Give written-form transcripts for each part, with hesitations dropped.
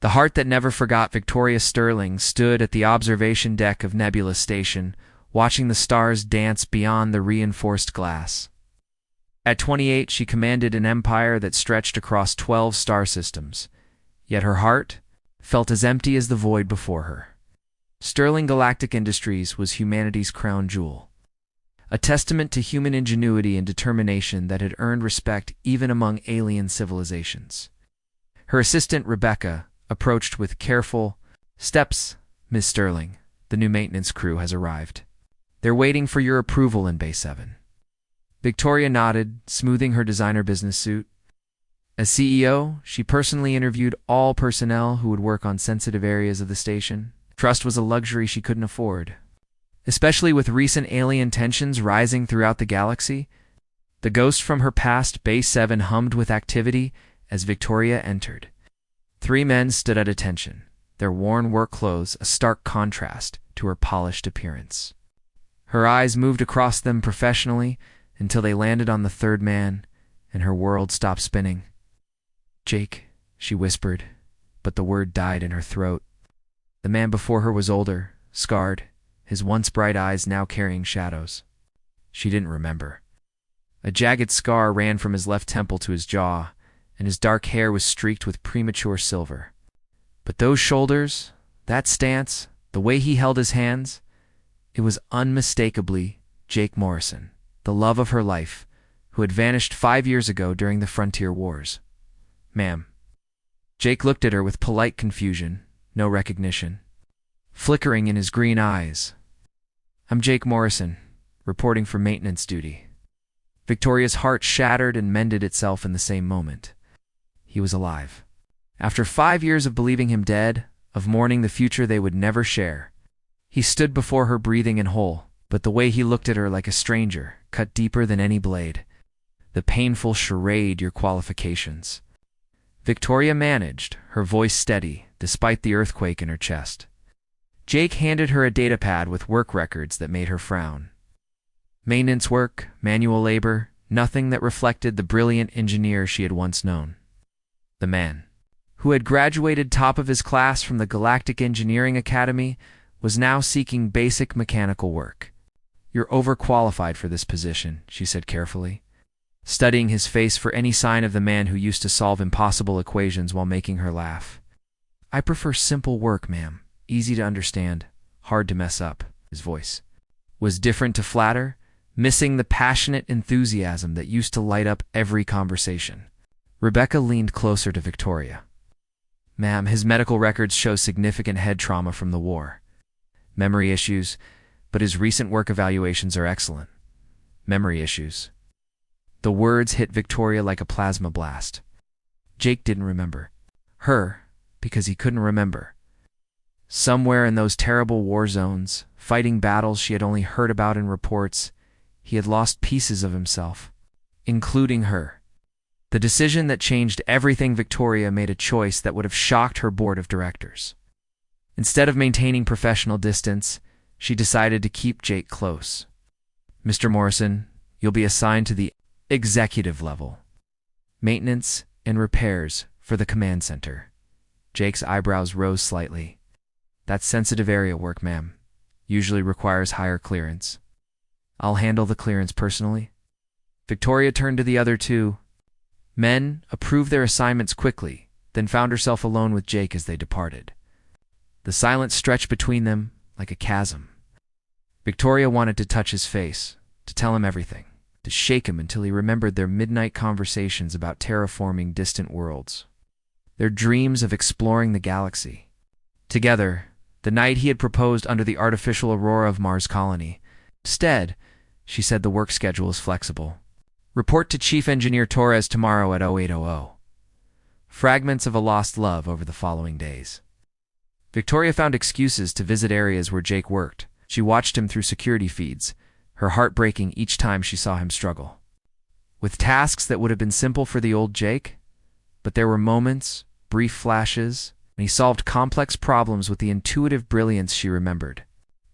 The heart that never forgot Victoria Sterling stood at the observation deck of Nebula Station, watching the stars dance beyond the reinforced glass. At 28, she commanded an empire that stretched across 12 star systems, yet her heart felt as empty as the void before her. Sterling Galactic Industries was humanity's crown jewel, a testament to human ingenuity and determination that had earned respect even among alien civilizations. Her assistant, Rebecca, approached with careful steps. "Miss Sterling, the new maintenance crew has arrived. They're waiting for your approval in Bay 7. Victoria nodded, smoothing her designer business suit. As CEO, she personally interviewed all personnel who would work on sensitive areas of the station. Trust was a luxury she couldn't afford. Especially with recent alien tensions rising throughout the galaxy, the ghost from her past Bay 7 hummed with activity as Victoria entered. 3 men stood at attention, their worn work clothes a stark contrast to her polished appearance. Her eyes moved across them professionally until they landed on the 3rd man, and her world stopped spinning. "Jake," she whispered, but the word died in her throat. The man before her was older, scarred, his once bright eyes now carrying shadows. She didn't remember. A jagged scar ran from his left temple to his jaw, and his dark hair was streaked with premature silver. But those shoulders, that stance, the way he held his hands, it was unmistakably Jake Morrison, the love of her life, who had vanished 5 years ago during the Frontier Wars. "Ma'am." Jake looked at her with polite confusion, no recognition, flickering in his green eyes. "I'm Jake Morrison, reporting for maintenance duty." Victoria's heart shattered and mended itself in the same moment. He was alive. After 5 years of believing him dead, of mourning the future they would never share, he stood before her breathing and whole, but the way he looked at her like a stranger cut deeper than any blade. The painful charade, "Your qualifications." Victoria managed, her voice steady, despite the earthquake in her chest. Jake handed her a datapad with work records that made her frown. Maintenance work, manual labor, nothing that reflected the brilliant engineer she had once known. The man, who had graduated top of his class from the Galactic Engineering Academy, was now seeking basic mechanical work. "You're overqualified for this position," she said carefully, studying his face for any sign of the man who used to solve impossible equations while making her laugh. "I prefer simple work, ma'am. Easy to understand, hard to mess up." His voice was different to flatter, missing the passionate enthusiasm that used to light up every conversation. Rebecca leaned closer to Victoria. "Ma'am, his medical records show significant head trauma from the war. Memory issues, but his recent work evaluations are excellent." Memory issues. The words hit Victoria like a plasma blast. Jake didn't remember her because he couldn't remember. Somewhere in those terrible war zones, fighting battles she had only heard about in reports, he had lost pieces of himself, including her. The decision that changed everything. Victoria made a choice that would have shocked her board of directors. Instead of maintaining professional distance, she decided to keep Jake close. "Mr. Morrison, you'll be assigned to the executive level. Maintenance and repairs for the command center." Jake's eyebrows rose slightly. "That's sensitive area work, ma'am. Usually requires higher clearance." "I'll handle the clearance personally." Victoria turned to the other 2 men, approved their assignments quickly, then found herself alone with Jake as they departed. The silence stretched between them like a chasm. Victoria wanted to touch his face, to tell him everything, to shake him until he remembered their midnight conversations about terraforming distant worlds, their dreams of exploring the galaxy. Together, the night he had proposed under the artificial aurora of Mars Colony. Instead, she said the work schedule is flexible. "Report to Chief Engineer Torres tomorrow at 0800. Fragments of a lost love over the following days." Victoria found excuses to visit areas where Jake worked. She watched him through security feeds, her heart breaking each time she saw him struggle with tasks that would have been simple for the old Jake, but there were moments, brief flashes, and he solved complex problems with the intuitive brilliance she remembered.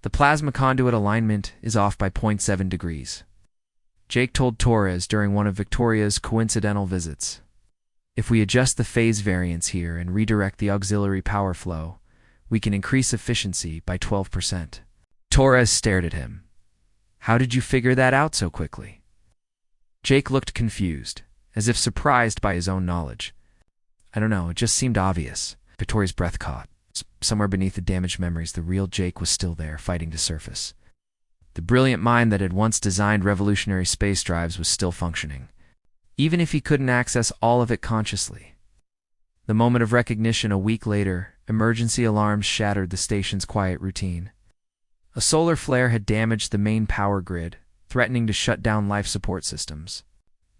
"The plasma conduit alignment is off by 0.7 degrees. Jake told Torres during one of Victoria's coincidental visits. If we adjust the phase variance here and redirect the auxiliary power flow, we can increase efficiency by 12%. Torres stared at him. How did you figure that out so quickly? Jake looked confused, as if surprised by his own knowledge. I don't know, it just seemed obvious. Victoria's breath caught. Somewhere beneath the damaged memories, the real Jake was still there, fighting to surface. The brilliant mind that had once designed revolutionary space drives was still functioning, even if he couldn't access all of it consciously. The moment of recognition a week later, emergency alarms shattered the station's quiet routine. A solar flare had damaged the main power grid, threatening to shut down life support systems.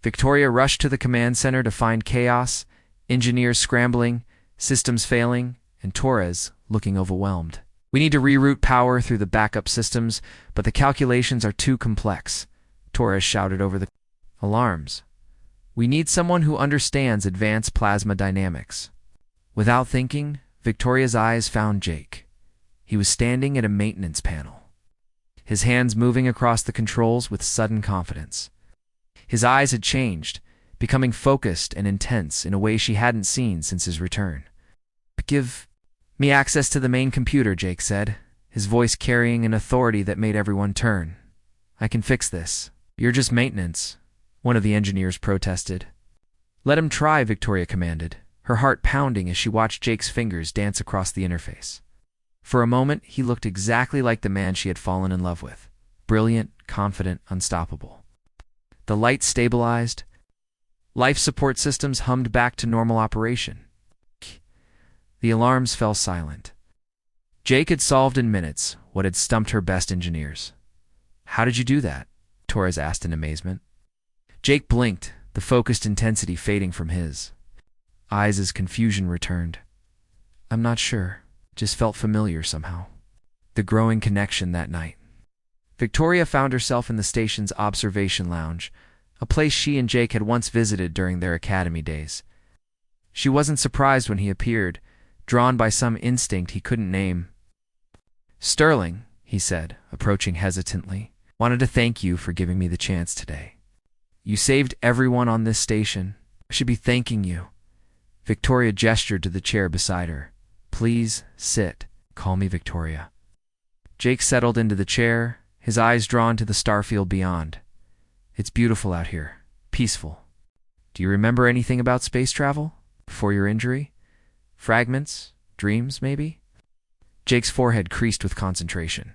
Victoria rushed to the command center to find chaos, engineers scrambling, systems failing, and Torres looking overwhelmed. We need to reroute power through the backup systems, but the calculations are too complex, Torres shouted over the alarms. We need someone who understands advanced plasma dynamics. Without thinking, Victoria's eyes found Jake. He was standing at a maintenance panel, his hands moving across the controls with sudden confidence. His eyes had changed, becoming focused and intense in a way she hadn't seen since his return. Give me access to the main computer, Jake said, his voice carrying an authority that made everyone turn. I can fix this. You're just maintenance, one of the engineers protested. Let him try, Victoria commanded, her heart pounding as she watched Jake's fingers dance across the interface. For a moment, he looked exactly like the man she had fallen in love with. Brilliant, confident, unstoppable. The light stabilized. Life support systems hummed back to normal operation. The alarms fell silent. Jake had solved in minutes what had stumped her best engineers. How did you do that? Torres asked in amazement. Jake blinked, the focused intensity fading from his eyes as confusion returned. I'm not sure. Just felt familiar somehow. The growing connection that night. Victoria found herself in the station's observation lounge, a place she and Jake had once visited during their academy days. She wasn't surprised when he appeared, drawn by some instinct he couldn't name. Sterling, he said, approaching hesitantly, wanted to thank you for giving me the chance today. You saved everyone on this station. I should be thanking you. Victoria gestured to the chair beside her. Please sit. Call me Victoria. Jake settled into the chair, his eyes drawn to the starfield beyond. It's beautiful out here. Peaceful. Do you remember anything about space travel? Before your injury? Fragments? Dreams, maybe? Jake's forehead creased with concentration.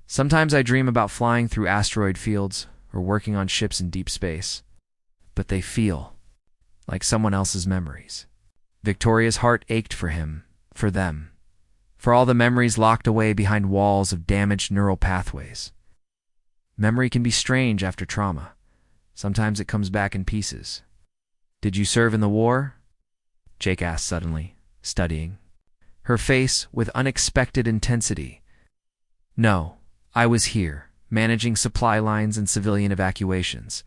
Sometimes I dream about flying through asteroid fields or working on ships in deep space. But they feel like someone else's memories. Victoria's heart ached for him, for them, for all the memories locked away behind walls of damaged neural pathways. Memory can be strange after trauma. Sometimes it comes back in pieces. Did you serve in the war? Jake asked suddenly, studying her face with unexpected intensity. No, I was here, managing supply lines and civilian evacuations.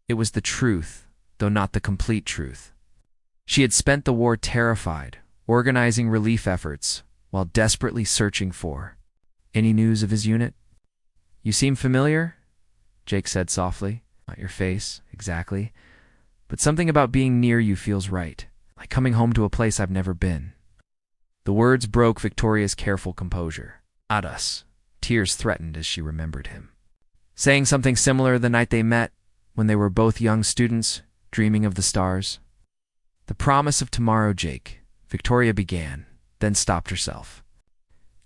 It was the truth, though not the complete truth. She had spent the war terrified, organizing relief efforts, while desperately searching for any news of his unit. You seem familiar, Jake said softly. Not your face, exactly, but something about being near you feels right, like coming home to a place I've never been. The words broke Victoria's careful composure. At us. Tears threatened as she remembered him. Saying something similar the night they met, when they were both young students, dreaming of the stars. The promise of tomorrow, Jake, Victoria began, then stopped herself.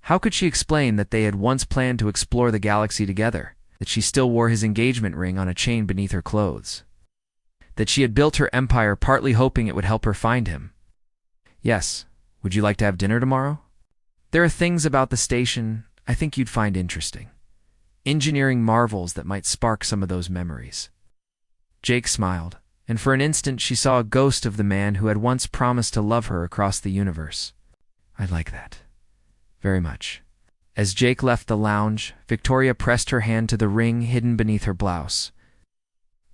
How could she explain that they had once planned to explore the galaxy together, that she still wore his engagement ring on a chain beneath her clothes, that she had built her empire partly hoping it would help her find him? Yes, would you like to have dinner tomorrow? There are things about the station I think you'd find interesting. Engineering marvels that might spark some of those memories. Jake smiled, and for an instant she saw a ghost of the man who had once promised to love her across the universe. I like that. Very much. As Jake left the lounge, Victoria pressed her hand to the ring hidden beneath her blouse.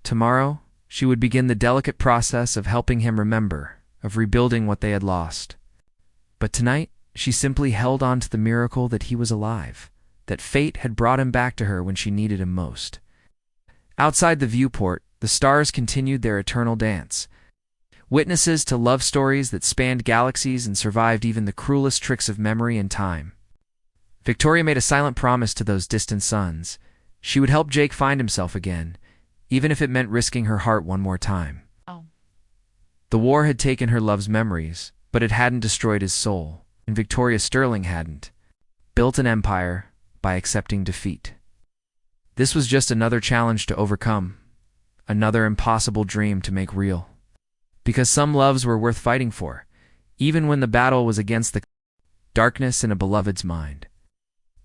Tomorrow, she would begin the delicate process of helping him remember, of rebuilding what they had lost. But tonight, she simply held on to the miracle that he was alive, that fate had brought him back to her when she needed him most. Outside the viewport, the stars continued their eternal dance. witnesses to love stories that spanned galaxies and survived even the cruelest tricks of memory and time. Victoria made a silent promise to those distant suns. She would help Jake find himself again, even if it meant risking her heart one more time. Oh. The war had taken her love's memories, but it hadn't destroyed his soul, and Victoria Sterling hadn't built an empire by accepting defeat. This was just another challenge to overcome, another impossible dream to make real. Because some loves were worth fighting for, even when the battle was against the darkness in a beloved's mind.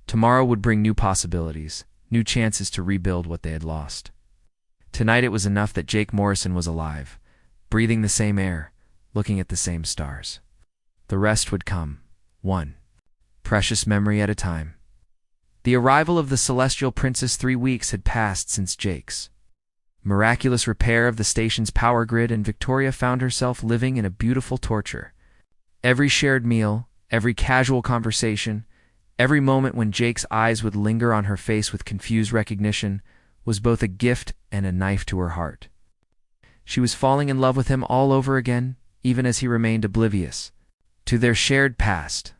Tomorrow would bring new possibilities, new chances to rebuild what they had lost. Tonight it was enough that Jake Morrison was alive, breathing the same air, looking at the same stars. The rest would come, one precious memory at a time. The arrival of the Celestial Princess 3 weeks had passed since Jake's miraculous repair of the station's power grid, and Victoria found herself living in a beautiful torture. Every shared meal, every casual conversation, every moment when Jake's eyes would linger on her face with confused recognition was both a gift and a knife to her heart. She was falling in love with him all over again, even as he remained oblivious to their shared past.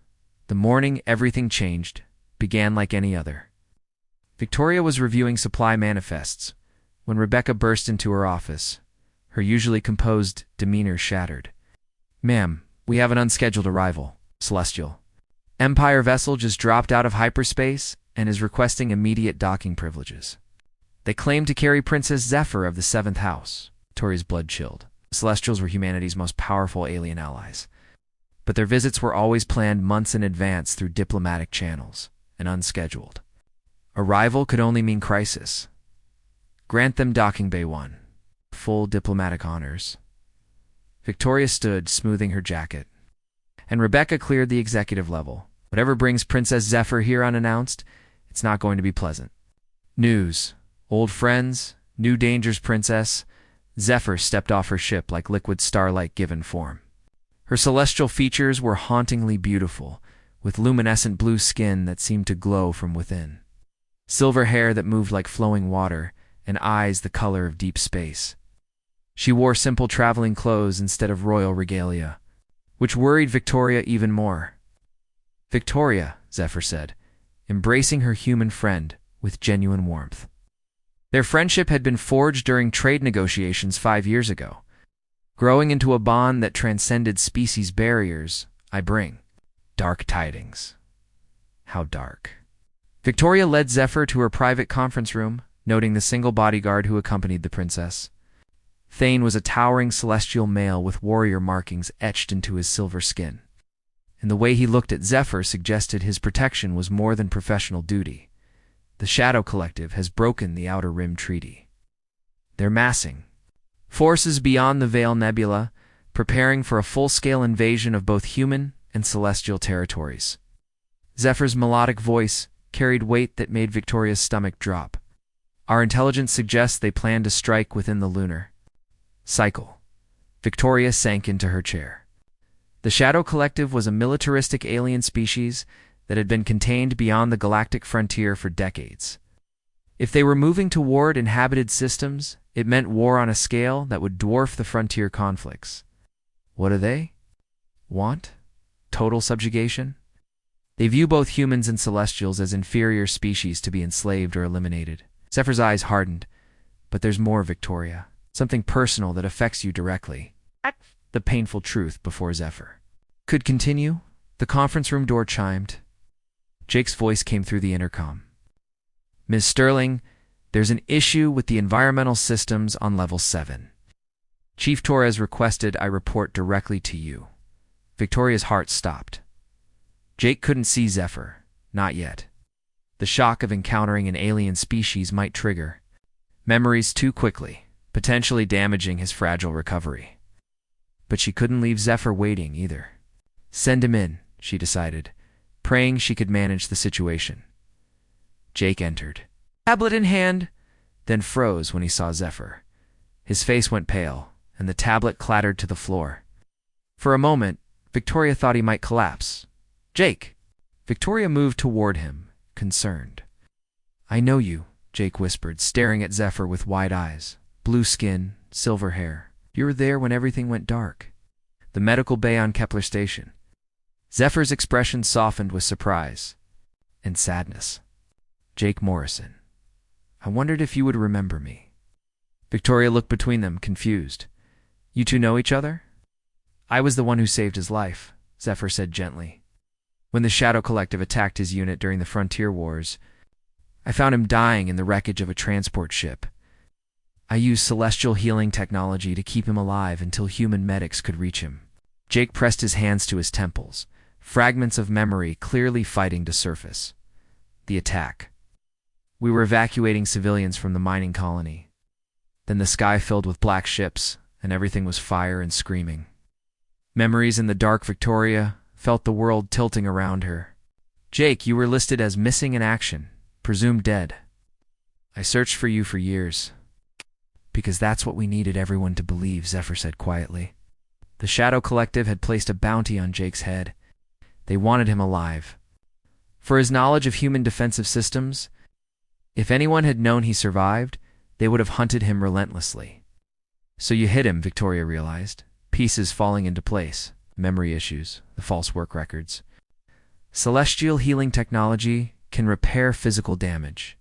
The morning everything changed began like any other. Victoria was reviewing supply manifests when Rebecca burst into her office, her usually composed demeanor shattered. "Ma'am, we have an unscheduled arrival. Celestial Empire vessel just dropped out of hyperspace and is requesting immediate docking privileges. They claim to carry Princess Zephyr of the 7th House." Victoria's blood chilled. The Celestials were humanity's most powerful alien allies, but their visits were always planned months in advance through diplomatic channels, and unscheduled. Arrival could only mean crisis. Grant them docking bay 1. Full diplomatic honors. Victoria stood, smoothing her jacket, and Rebecca cleared the executive level. "Whatever brings Princess Zephyr here unannounced, it's not going to be pleasant." News. Old friends, new dangers, Princess. Zephyr stepped off her ship like liquid starlight given form. Her celestial features were hauntingly beautiful, with luminescent blue skin that seemed to glow from within, silver hair that moved like flowing water, and eyes the color of deep space. She wore simple traveling clothes instead of royal regalia, which worried Victoria even more. "Victoria," Zephyr said, embracing her human friend with genuine warmth. Their friendship had been forged during trade negotiations 5 years ago, growing into a bond that transcended species barriers. "I bring dark tidings." How dark? Victoria led Zephyr to her private conference room, noting the single bodyguard who accompanied the princess. Thane was a towering celestial male with warrior markings etched into his silver skin, and the way he looked at Zephyr suggested his protection was more than professional duty. The Shadow Collective has broken the Outer Rim Treaty. They're massing forces beyond the Veil Nebula, preparing for a full-scale invasion of both human and celestial territories. Zephyr's melodic voice carried weight that made Victoria's stomach drop. "Our intelligence suggests they plan to strike within the lunar cycle." Victoria sank into her chair. The Shadow Collective was a militaristic alien species that had been contained beyond the galactic frontier for decades. If they were moving toward inhabited systems, it meant war on a scale that would dwarf the frontier conflicts. What do they want? Total subjugation? They view both humans and celestials as inferior species to be enslaved or eliminated. Zephyr's eyes hardened. "But there's more, Victoria. Something personal that affects you directly." The painful truth before Zephyr could continue. The conference room door chimed. Jake's voice came through the intercom. "Ms. Sterling, there's an issue with the environmental systems on level 7. Chief Torres requested I report directly to you." Victoria's heart stopped. Jake couldn't see Zephyr, not yet. The shock of encountering an alien species might trigger memories too quickly, potentially damaging his fragile recovery. But she couldn't leave Zephyr waiting either. "Send him in," she decided, praying she could manage the situation. Jake entered, tablet in hand, then froze when he saw Zephyr. His face went pale, and the tablet clattered to the floor. For a moment, Victoria thought he might collapse. "Jake!" Victoria moved toward him, concerned. "I know you," Jake whispered, staring at Zephyr with wide eyes, blue skin, silver hair. You were there when everything went dark. The medical bay on Kepler Station. Zephyr's expression softened with surprise and sadness. Jake Morrison. I wondered if you would remember me. Victoria looked between them, confused. You two know each other? I was the one who saved his life, Zephyr said gently. When the Shadow Collective attacked his unit during the Frontier Wars, I found him dying in the wreckage of a transport ship. I used celestial healing technology to keep him alive until human medics could reach him. Jake pressed his hands to his temples, fragments of memory clearly fighting to surface. The attack. We were evacuating civilians from the mining colony. Then the sky filled with black ships, and everything was fire and screaming. Memories in the dark Victoria felt the world tilting around her. Jake, you were listed as missing in action, presumed dead. I searched for you for years. Because that's what we needed everyone to believe, Zephyr said quietly. The Shadow Collective had placed a bounty on Jake's head. They wanted him alive. For his knowledge of human defensive systems, if anyone had known he survived, they would have hunted him relentlessly. So you hit him, Victoria realized. Pieces falling into place. Memory issues, the false work records. Celestial healing technology can repair physical damage.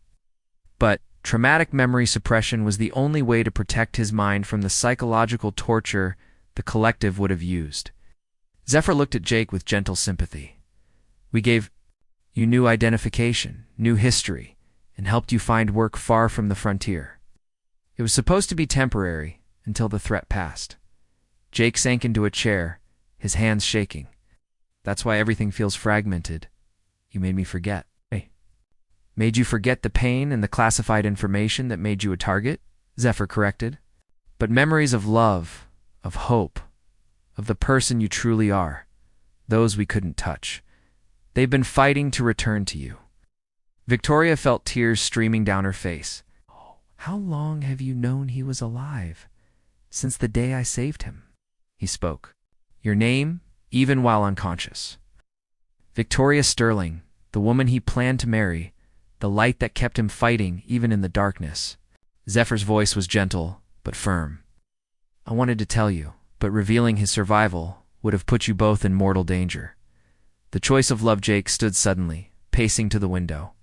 But traumatic memory suppression was the only way to protect his mind from the psychological torture the collective would have used. Zephyr looked at Jake with gentle sympathy. We gave you new identification, new history, and helped you find work far from the frontier. It was supposed to be temporary until the threat passed. Jake sank into a chair, his hands shaking. That's why everything feels fragmented. You made me forget. Made you forget the pain and the classified information that made you a target? Zephyr corrected. But memories of love, of hope, of the person you truly are, those we couldn't touch. They've been fighting to return to you. Victoria felt tears streaming down her face. How long have you known he was alive? Since the day I saved him. He spoke. Your name, even while unconscious. Victoria Sterling, the woman he planned to marry, the light that kept him fighting even in the darkness. Zephyr's voice was gentle, but firm. I wanted to tell you, but revealing his survival would have put you both in mortal danger. The choice of love. Jake stood suddenly, pacing to the window.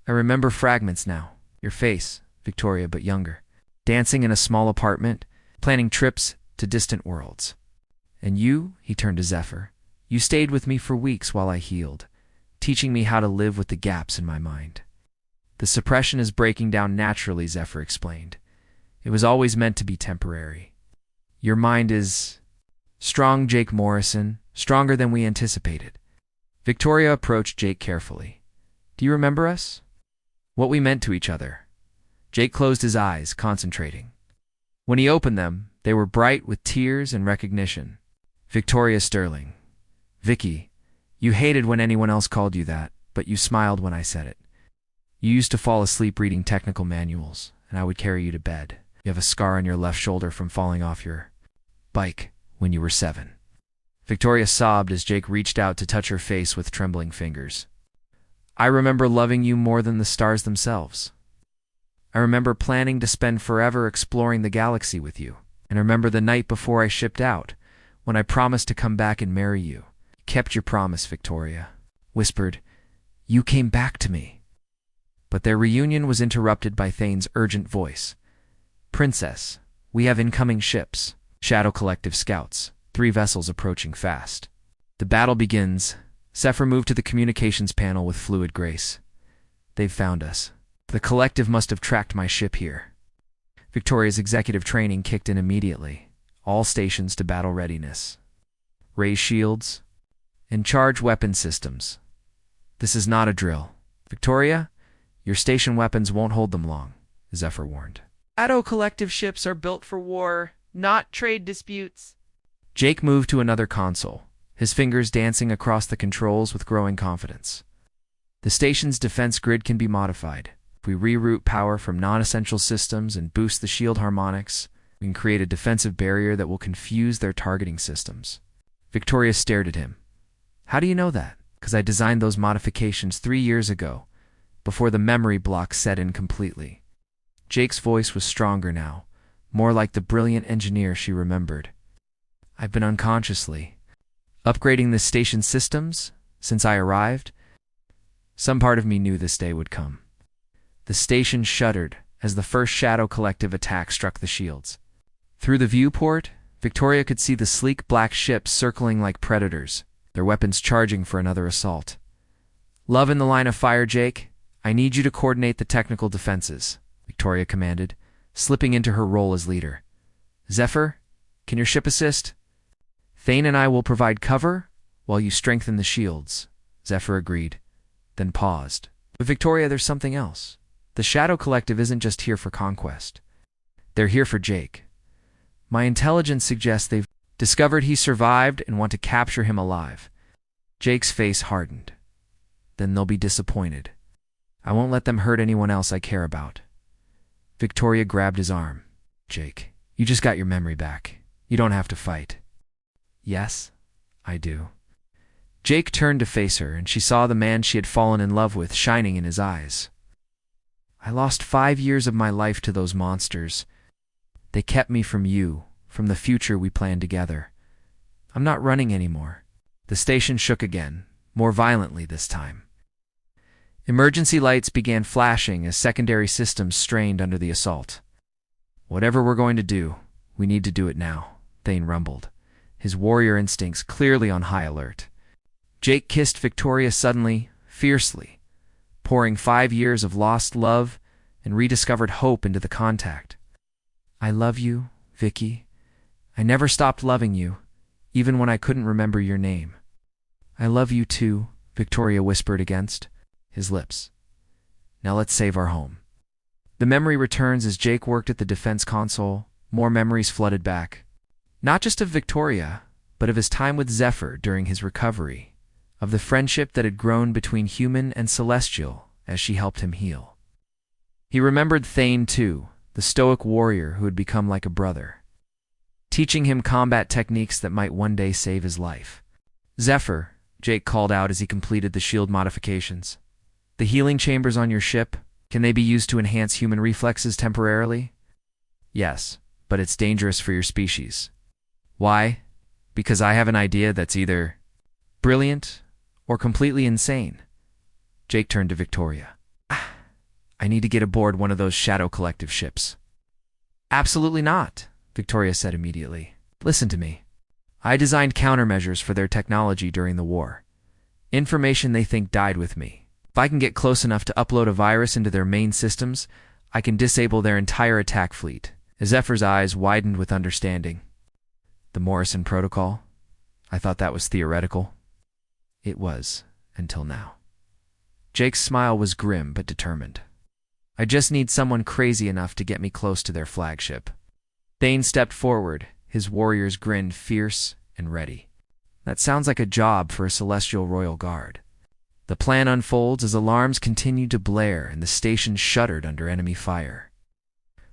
I remember fragments now. Your face, Victoria, but younger. Dancing in a small apartment, planning trips to distant worlds. And you, he turned to Zephyr, you stayed with me for weeks while I healed, teaching me how to live with the gaps in my mind. The suppression is breaking down naturally, Zephyr explained. It was always meant to be temporary. Your mind is strong, Jake Morrison, stronger than we anticipated. Victoria approached Jake carefully. Do you remember us? What we meant to each other? Jake closed his eyes, concentrating. When he opened them, they were bright with tears and recognition. Victoria Sterling. Vicky, you hated when anyone else called you that, but you smiled when I said it. You used to fall asleep reading technical manuals, and I would carry you to bed. You have a scar on your left shoulder from falling off your bike when you were 7. Victoria sobbed as Jake reached out to touch her face with trembling fingers. I remember loving you more than the stars themselves. I remember planning to spend forever exploring the galaxy with you, and I remember the night before I shipped out, when I promised to come back and marry you. You kept your promise, Victoria. Whispered, you came back to me. But their reunion was interrupted by Thane's urgent voice. Princess, we have incoming ships. Shadow Collective scouts. 3 vessels approaching fast. The battle begins. Zephyr moved to the communications panel with fluid grace. They've found us. The Collective must have tracked my ship here. Victoria's executive training kicked in immediately. All stations to battle readiness. Raise shields. And charge weapon systems. This is not a drill. Victoria, your station weapons won't hold them long, Zephyr warned. Shadow Collective ships are built for war, not trade disputes. Jake moved to another console, his fingers dancing across the controls with growing confidence. The station's defense grid can be modified. If we reroute power from non-essential systems and boost the shield harmonics, we can create a defensive barrier that will confuse their targeting systems. Victoria stared at him. How do you know that? Because I designed those modifications 3 years ago, before the memory block set in completely. Jake's voice was stronger now, more like the brilliant engineer she remembered. I've been unconsciously upgrading the station's systems since I arrived. Some part of me knew this day would come. The station shuddered as the first Shadow Collective attack struck the shields. Through the viewport, Victoria could see the sleek black ships circling like predators, their weapons charging for another assault. "Love in the line of fire, Jake. I need you to coordinate the technical defenses," Victoria commanded, slipping into her role as leader. "Zephyr, can your ship assist?" "Thane and I will provide cover while you strengthen the shields," Zephyr agreed, then paused. "But Victoria, there's something else. The Shadow Collective isn't just here for conquest. They're here for Jake. My intelligence suggests they've discovered he survived and want to capture him alive." Jake's face hardened. "Then they'll be disappointed. I won't let them hurt anyone else I care about." Victoria grabbed his arm. "Jake, you just got your memory back. You don't have to fight." "Yes, I do." Jake turned to face her, and she saw the man she had fallen in love with shining in his eyes. "I lost 5 years of my life to those monsters. They kept me from you, from the future we planned together. I'm not running anymore." The station shook again, more violently this time. Emergency lights began flashing as secondary systems strained under the assault. "Whatever we're going to do, we need to do it now," Thane rumbled, his warrior instincts clearly on high alert. Jake kissed Victoria suddenly, fiercely, pouring 5 years of lost love and rediscovered hope into the contact. "I love you, Vicky. I never stopped loving you, even when I couldn't remember your name." "I love you too," Victoria whispered against his lips. "Now let's save our home." The memory returns as Jake worked at the defense console. More memories flooded back. Not just of Victoria, but of his time with Zephyr during his recovery, of the friendship that had grown between human and celestial as she helped him heal. He remembered Thane too, the stoic warrior who had become like a brother, teaching him combat techniques that might one day save his life. "Zephyr," Jake called out as he completed the shield modifications. "The healing chambers on your ship, can they be used to enhance human reflexes temporarily?" "Yes, but it's dangerous for your species." "Why?" "Because I have an idea that's either brilliant or completely insane." Jake turned to Victoria. "I need to get aboard one of those Shadow Collective ships." "Absolutely not," Victoria said immediately. "Listen to me. I designed countermeasures for their technology during the war. Information they think died with me. If I can get close enough to upload a virus into their main systems, I can disable their entire attack fleet." Zephyr's eyes widened with understanding. "The Morrison Protocol? I thought that was theoretical." "It was, until now." Jake's smile was grim but determined. "I just need someone crazy enough to get me close to their flagship." Thane stepped forward, his warriors grinned fierce and ready. "That sounds like a job for a celestial royal guard." The plan unfolds as alarms continued to blare and the station shuddered under enemy fire.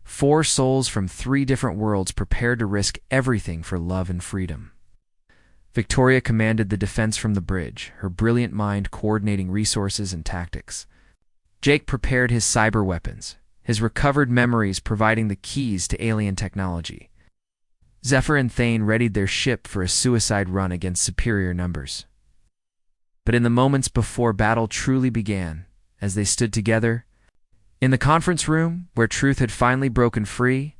4 souls from 3 different worlds prepared to risk everything for love and freedom. Victoria commanded the defense from the bridge, her brilliant mind coordinating resources and tactics. Jake prepared his cyber weapons, his recovered memories providing the keys to alien technology. Zephyr and Thane readied their ship for a suicide run against superior numbers. But in the moments before battle truly began, as they stood together, in the conference room where truth had finally broken free,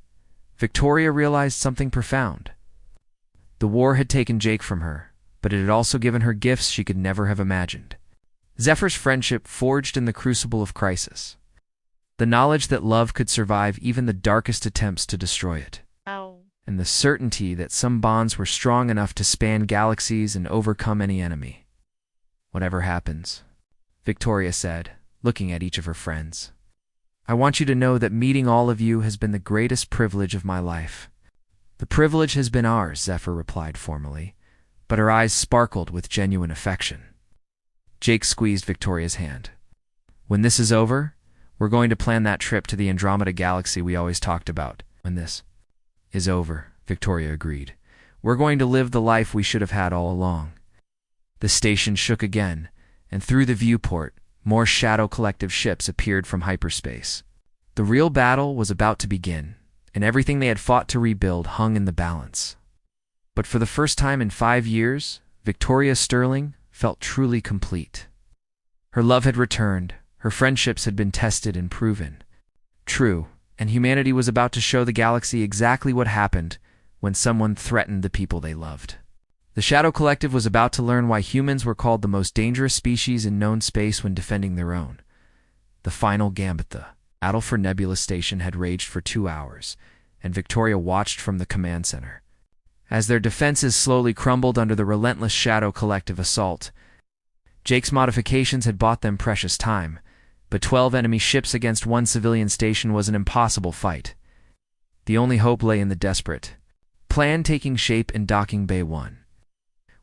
Victoria realized something profound. The war had taken Jake from her, but it had also given her gifts she could never have imagined. Zephyr's friendship forged in the crucible of crisis. The knowledge that love could survive even the darkest attempts to destroy it. And the certainty that some bonds were strong enough to span galaxies and overcome any enemy. "Whatever happens," Victoria said, looking at each of her friends, "I want you to know that meeting all of you has been the greatest privilege of my life." "The privilege has been ours," Zephyr replied formally, but her eyes sparkled with genuine affection. Jake squeezed Victoria's hand. "When this is over, we're going to plan that trip to the Andromeda Galaxy we always talked about." "When this is over," Victoria agreed, "we're going to live the life we should have had all along." The station shook again, and through the viewport, more Shadow Collective ships appeared from hyperspace. The real battle was about to begin, and everything they had fought to rebuild hung in the balance. But for the first time in 5 years, Victoria Sterling felt truly complete. Her love had returned, her friendships had been tested and proven true, and humanity was about to show the galaxy exactly what happened when someone threatened the people they loved. The Shadow Collective was about to learn why humans were called the most dangerous species in known space when defending their own. The final gambit, the battle for Nebula Station, had raged for 2 hours, and Victoria watched from the command center. As their defenses slowly crumbled under the relentless Shadow Collective assault, Jake's modifications had bought them precious time, but 12 enemy ships against 1 civilian station was an impossible fight. The only hope lay in the desperate plan taking shape in Docking Bay 1,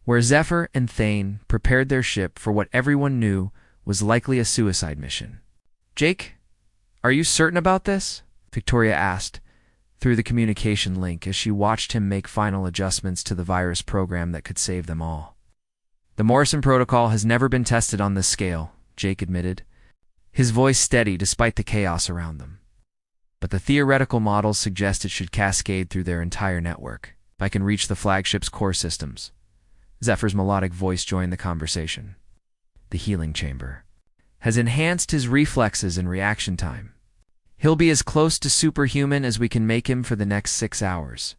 where Zephyr and Thane prepared their ship for what everyone knew was likely a suicide mission. "Jake, are you certain about this?" Victoria asked through the communication link as she watched him make final adjustments to the virus program that could save them all. "The Morrison Protocol has never been tested on this scale," Jake admitted, his voice steady despite the chaos around them. "But the theoretical models suggest it should cascade through their entire network. If I can reach the flagship's core systems." Zephyr's melodic voice joined the conversation. "The healing chamber has enhanced his reflexes and reaction time. He'll be as close to superhuman as we can make him for the next 6 hours.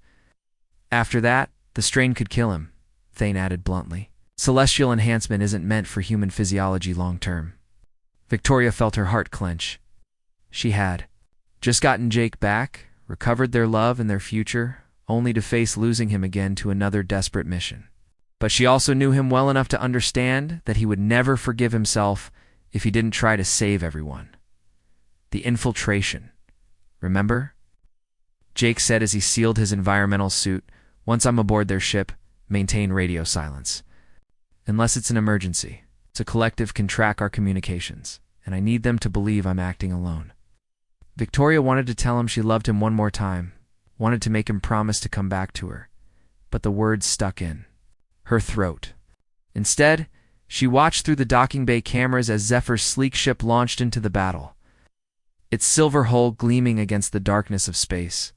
After that, the strain could kill him," Thane added bluntly. "Celestial enhancement isn't meant for human physiology long-term." Victoria felt her heart clench. She had just gotten Jake back, recovered their love and their future, only to face losing him again to another desperate mission. But she also knew him well enough to understand that he would never forgive himself if he didn't try to save everyone. "The infiltration. Remember?" Jake said as he sealed his environmental suit. "Once I'm aboard their ship, maintain radio silence. Unless it's an emergency. So collective can track our communications, and I need them to believe I'm acting alone." Victoria wanted to tell him she loved him one more time, wanted to make him promise to come back to her, but the words stuck in her throat. Instead, she watched through the docking bay cameras as Zephyr's sleek ship launched into the battle, its silver hull gleaming against the darkness of space.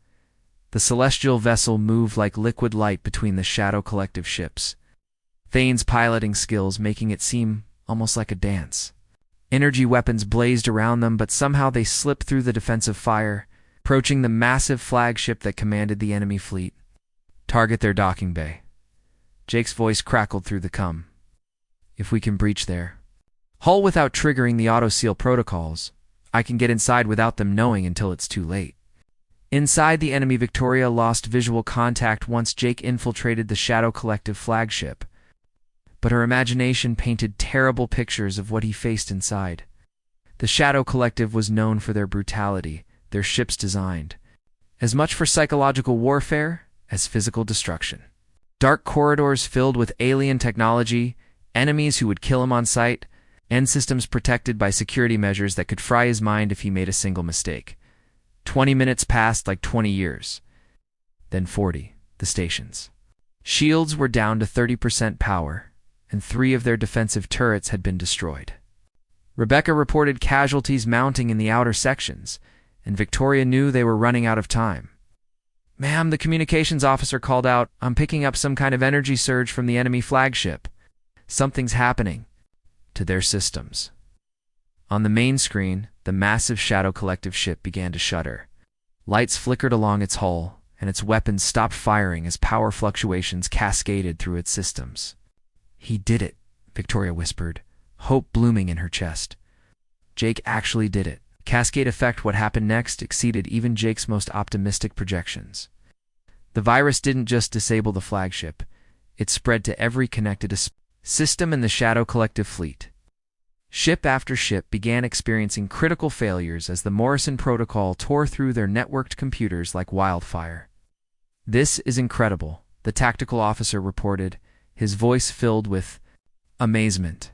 The celestial vessel moved like liquid light between the Shadow Collective ships, Thane's piloting skills making it seem almost like a dance. Energy weapons blazed around them, but somehow they slipped through the defensive fire, approaching the massive flagship that commanded the enemy fleet. "Target their docking bay." Jake's voice crackled through the cum. "If we can breach there, hull without triggering the auto-seal protocols, I can get inside without them knowing until it's too late." Inside the enemy, Victoria lost visual contact once Jake infiltrated the Shadow Collective flagship, but her imagination painted terrible pictures of what he faced inside. The Shadow Collective was known for their brutality, their ships designed as much for psychological warfare as physical destruction. Dark corridors filled with alien technology, enemies who would kill him on sight, and systems protected by security measures that could fry his mind if he made a single mistake. 20 minutes passed like 20 years. Then 40, the stations. Shields were down to 30% power, and 3 of their defensive turrets had been destroyed. Rebecca reported casualties mounting in the outer sections, and Victoria knew they were running out of time. "Ma'am," the communications officer called out, "I'm picking up some kind of energy surge from the enemy flagship. Something's happening to their systems." On the main screen, the massive Shadow Collective ship began to shudder. Lights flickered along its hull, and its weapons stopped firing as power fluctuations cascaded through its systems. "He did it," Victoria whispered, hope blooming in her chest. Jake actually did it. Cascade effect, what happened next exceeded even Jake's most optimistic projections. The virus didn't just disable the flagship, it spread to every connected system in the Shadow Collective fleet. Ship after ship began experiencing critical failures as the Morrison Protocol tore through their networked computers like wildfire. "This is incredible," the tactical officer reported, his voice filled with amazement.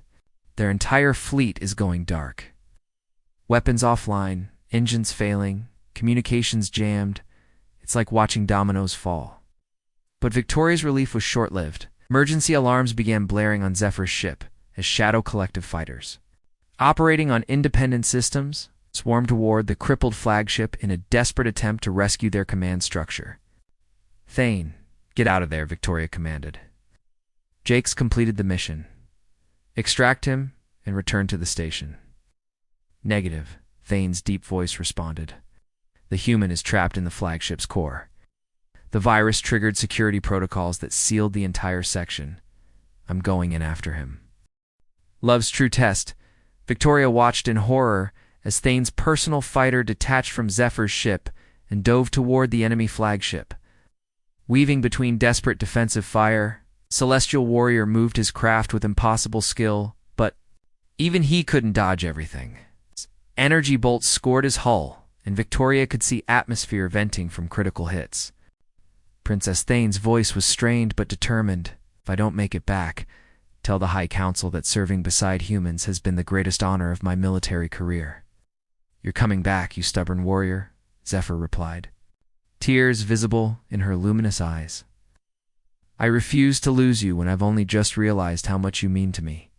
"Their entire fleet is going dark. Weapons offline, engines failing, communications jammed. It's like watching dominoes fall." But Victoria's relief was short-lived. Emergency alarms began blaring on Zephyr's ship as Shadow Collective fighters, operating on independent systems, swarmed toward the crippled flagship in a desperate attempt to rescue their command structure. "Thane, get out of there," Victoria commanded. Jakes completed the mission. "Extract him and return to the station." "Negative," Thane's deep voice responded. "The human is trapped in the flagship's core. The virus triggered security protocols that sealed the entire section. I'm going in after him." Love's true test, Victoria watched in horror as Thane's personal fighter detached from Zephyr's ship and dove toward the enemy flagship. Weaving between desperate defensive fire, Celestial Warrior moved his craft with impossible skill, but even he couldn't dodge everything. Energy bolts scored his hull, and Victoria could see atmosphere venting from critical hits. Princess Thane's voice was strained but determined. "If I don't make it back, tell the High Council that serving beside humans has been the greatest honor of my military career." "You're coming back, you stubborn warrior," Zephyr replied, tears visible in her luminous eyes. "I refuse to lose you when I've only just realized how much you mean to me."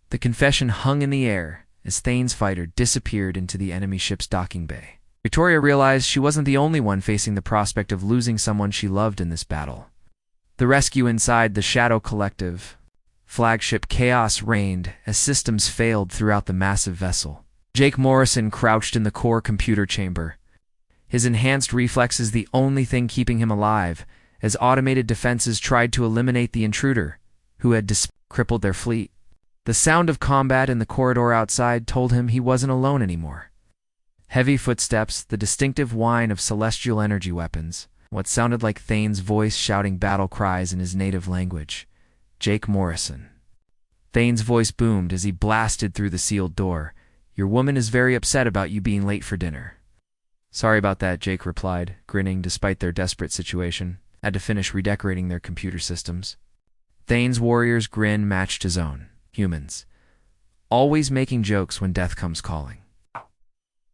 The confession hung in the air as Thane's fighter disappeared into the enemy ship's docking bay. Victoria realized she wasn't the only one facing the prospect of losing someone she loved in this battle. The rescue inside the Shadow Collective flagship chaos reigned as systems failed throughout the massive vessel. Jake Morrison crouched in the core computer chamber, his enhanced reflexes the only thing keeping him alive, as automated defenses tried to eliminate the intruder, who had crippled their fleet. The sound of combat in the corridor outside told him he wasn't alone anymore. Heavy footsteps, the distinctive whine of celestial energy weapons, what sounded like Thane's voice shouting battle cries in his native language. Jake Morrison. Thane's voice boomed as he blasted through the sealed door. "Your woman is very upset about you being late for dinner." "Sorry about that," Jake replied, grinning despite their desperate situation. "Had to finish redecorating their computer systems." Thane's warrior's grin matched his own. Humans. Always making jokes when death comes calling.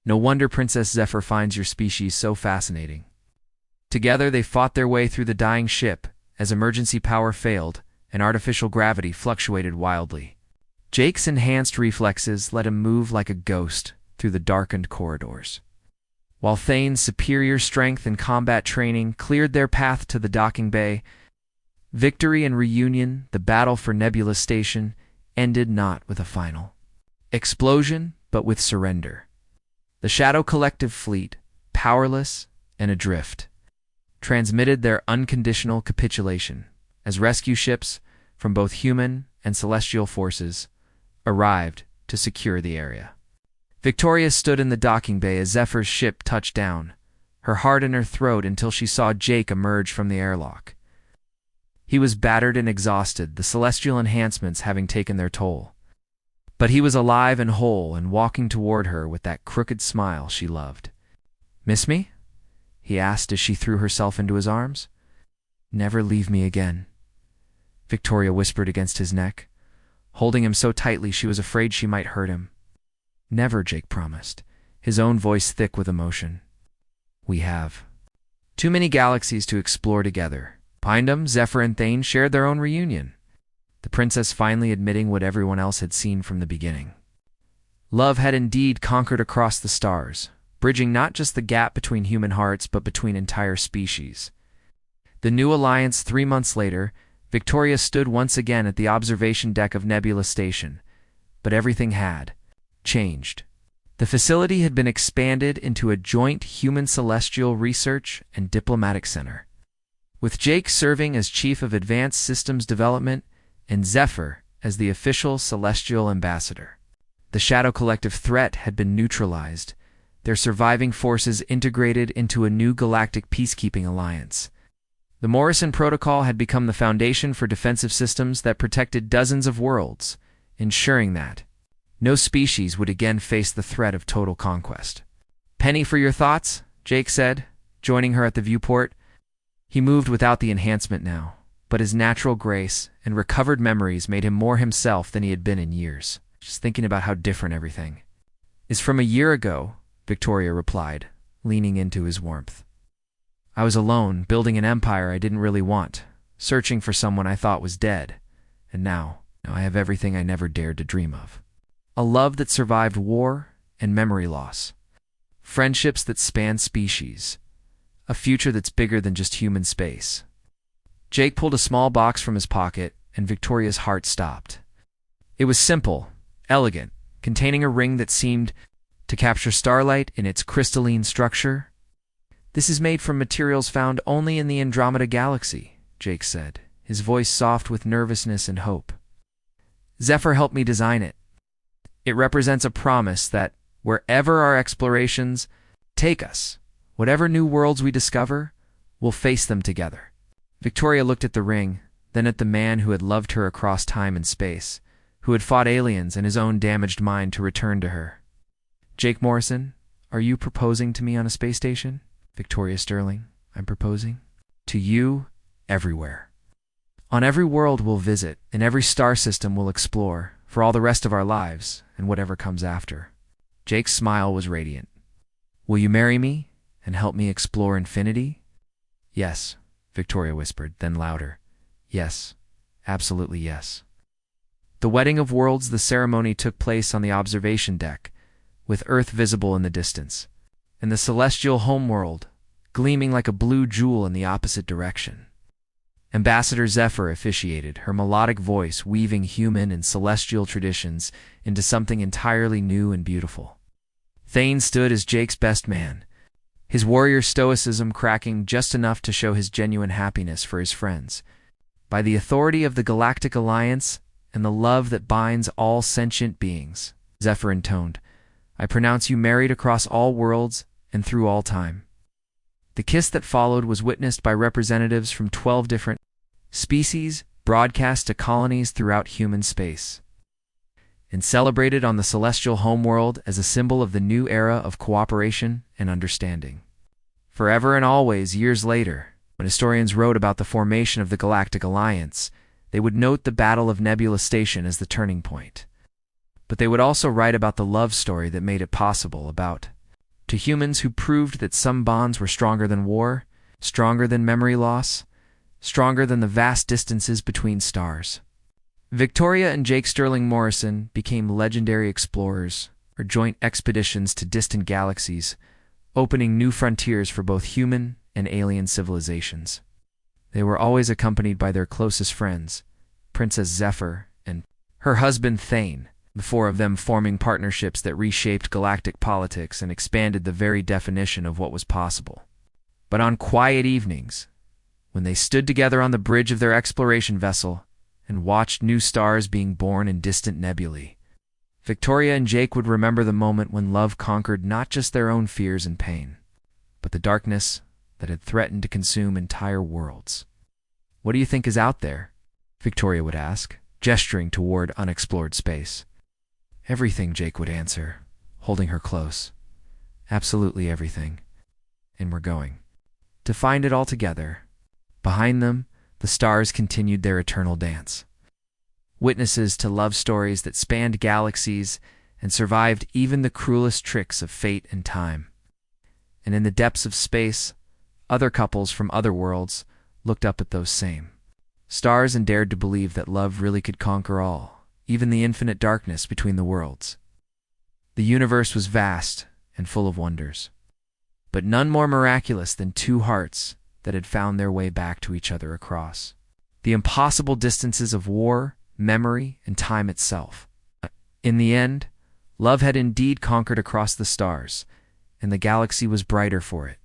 No wonder Princess Zephyr finds your species so fascinating. Together they fought their way through the dying ship as emergency power failed and artificial gravity fluctuated wildly. Jake's enhanced reflexes let him move like a ghost through the darkened corridors, while Thane's superior strength and combat training cleared their path to the docking bay. Victory and reunion, the battle for Nebula Station, ended not with a final explosion, but with surrender. The Shadow Collective fleet, powerless and adrift, transmitted their unconditional capitulation as rescue ships from both human and celestial forces arrived to secure the area. Victoria stood in the docking bay as Zephyr's ship touched down, her heart in her throat until she saw Jake emerge from the airlock. He was battered and exhausted, the celestial enhancements having taken their toll. But he was alive and whole and walking toward her with that crooked smile she loved. "Miss me?" he asked as she threw herself into his arms. "Never leave me again," Victoria whispered against his neck, holding him so tightly she was afraid she might hurt him. "Never," Jake promised, his own voice thick with emotion. "We have too many galaxies to explore together." Behind them, Zephyr and Thane shared their own reunion, the princess finally admitting what everyone else had seen from the beginning. Love had indeed conquered across the stars, bridging not just the gap between human hearts but between entire species. The new alliance 3 months later, Victoria stood once again at the observation deck of Nebula Station, but everything had changed. The facility had been expanded into a joint human celestial research and diplomatic center, with Jake serving as Chief of Advanced Systems Development and Zephyr as the official celestial ambassador. The Shadow Collective threat had been neutralized, their surviving forces integrated into a new galactic peacekeeping alliance. The Morrison Protocol had become the foundation for defensive systems that protected dozens of worlds, ensuring that no species would again face the threat of total conquest. "Penny for your thoughts," Jake said, joining her at the viewport. He moved without the enhancement now, but his natural grace and recovered memories made him more himself than he had been in years. Just thinking about how different everything is from a year ago, Victoria replied, leaning into his warmth. "I was alone, building an empire I didn't really want, searching for someone I thought was dead. And now I have everything I never dared to dream of. A love that survived war and memory loss. friendships that span species, a future that's bigger than just human space. Jake pulled a small box from his pocket, and Victoria's heart stopped. It was simple, elegant, containing a ring that seemed to capture starlight in its crystalline structure. "This is made from materials found only in the Andromeda Galaxy," Jake said, his voice soft with nervousness and hope. "Zephyr helped me design it. It represents a promise that wherever our explorations take us, whatever new worlds we discover, we'll face them together." Victoria looked at the ring, then at the man who had loved her across time and space, who had fought aliens and his own damaged mind to return to her. "Jake Morrison, are you proposing to me on a space station?" "Victoria Sterling, I'm proposing to you everywhere. On every world we'll visit, and every star system we'll explore, for all the rest of our lives, and whatever comes after." Jake's smile was radiant. "Will you marry me, and help me explore infinity?" "Yes," Victoria whispered, then louder. "Yes, absolutely yes." The wedding of worlds, the ceremony took place on the observation deck, with Earth visible in the distance, and the celestial homeworld gleaming like a blue jewel in the opposite direction. Ambassador Zephyr officiated, her melodic voice weaving human and celestial traditions into something entirely new and beautiful. Thane stood as Jake's best man, his warrior stoicism cracking just enough to show his genuine happiness for his friends. "By the authority of the Galactic Alliance and the love that binds all sentient beings," Zephyr intoned, "I pronounce you married across all worlds and through all time." The kiss that followed was witnessed by representatives from 12 different species, broadcast to colonies throughout human space, and celebrated on the celestial homeworld as a symbol of the new era of cooperation and understanding. Forever and always, years later, when historians wrote about the formation of the Galactic Alliance, they would note the Battle of Nebula Station as the turning point. But they would also write about the love story that made it possible, about to humans who proved that some bonds were stronger than war, stronger than memory loss, stronger than the vast distances between stars. Victoria and Jake Sterling Morrison became legendary explorers, or joint expeditions to distant galaxies, opening new frontiers for both human and alien civilizations. They were always accompanied by their closest friends, Princess Zephyr and her husband Thane, the four of them forming partnerships that reshaped galactic politics and expanded the very definition of what was possible. But on quiet evenings, when they stood together on the bridge of their exploration vessel and watched new stars being born in distant nebulae, Victoria and Jake would remember the moment when love conquered not just their own fears and pain, but the darkness that had threatened to consume entire worlds. "What do you think is out there?" Victoria would ask, gesturing toward unexplored space. "Everything," Jake would answer, holding her close. "Absolutely everything. And we're going to find it all together." Behind them, the stars continued their eternal dance, witnesses to love stories that spanned galaxies and survived even the cruelest tricks of fate and time. And in the depths of space, other couples from other worlds looked up at those same stars and dared to believe that love really could conquer all, even the infinite darkness between the worlds. The universe was vast and full of wonders, but none more miraculous than two hearts that had found their way back to each other across the impossible distances of war, memory, and time itself. In the end, love had indeed conquered across the stars, and the galaxy was brighter for it.